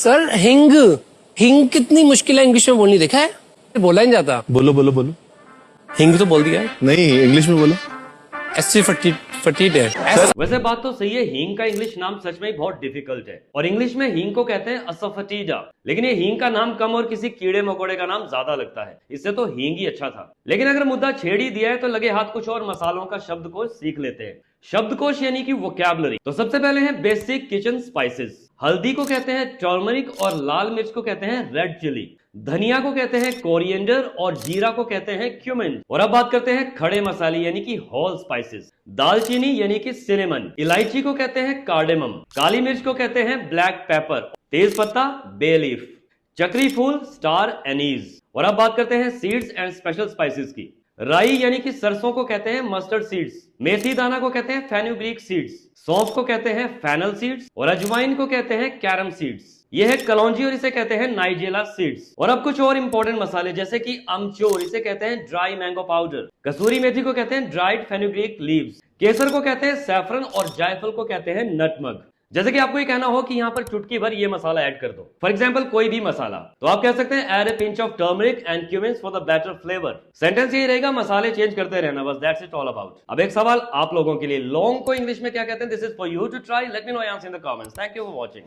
Sir हिंग हिंग कितनी मुश्किल है इंग्लिश में बोलनी, देखा है? बोला नहीं जाता। बोलो बोलो बोलो। हिंग तो बोल दिया है। नहीं, इंग्लिश में बोलो। ऐसे फटीट है। वैसे बात तो सही है, हींग का इंग्लिश नाम सच में ही बहुत डिफिकल्ट है और इंग्लिश में हींग को कहते हैं असफटीडा। लेकिन ये हींग का नाम कम और किसी कीड़े मकोड़े का नाम ज्यादा लगता है, इससे तो हींग ही अच्छा था। लेकिन अगर मुद्दा छेड़ ही दिया है तो लगे हाथ कुछ और मसालों का शब्दकोश सीख लेते हैं। शब्दकोश यानी कि वोकैबुलरी। तो सबसे पहले है बेसिक किचन स्पाइसेस। हल्दी को कहते हैं टर्मरिक और लाल मिर्च को कहते हैं रेड चिली। धनिया को कहते हैं कोरिएंडर और जीरा को कहते हैं क्यूमिन। और अब बात करते हैं खड़े मसाले यानी कि होल स्पाइसेस। दालचीनी यानी कि सिनेमन, इलायची को कहते हैं कार्डेमम, काली मिर्च को कहते हैं ब्लैक पेपर, तेज पत्ता बे लीफ, चक्री फूल स्टार एनीज। और अब बात करते हैं सीड्स एंड स्पेशल स्पाइसेस की। राई यानी कि सरसों को कहते हैं मस्टर्ड सीड्स, मेथी दाना को कहते हैं फेनुग्रीक सीड्स, सौंफ को कहते हैं फेनल सीड्स और अजवाइन को कहते हैं कैरम सीड्स। यह है कलौंजी और इसे कहते हैं नाइजेला सीड्स। और अब कुछ और इंपॉर्टेंट मसाले जैसे कि अमचूर, इसे कहते हैं ड्राई मैंगो पाउडर, कसूरी मेथी को कहते हैं ड्राइड फेनुग्रीक लीव्स, केसर को कहते हैं सैफरन और जायफल को कहते हैं नटमग। जैसे कि आपको ये कहना हो कि यहाँ पर चुटकी भर ये मसाला ऐड कर दो, फॉर एग्जांपल कोई भी मसाला, तो आप कह सकते हैं add a pinch of turmeric and cumin for the better flavour. Sentence यही रहेगा, मसाले चेंज करते रहना, बस दैट्स इट ऑल अबाउट। अब एक सवाल आप लोगों के लिए, लौंग को इंग्लिश में क्या कहते हैं? This is for you to try, let me know answer in the comments. Thank you for watching.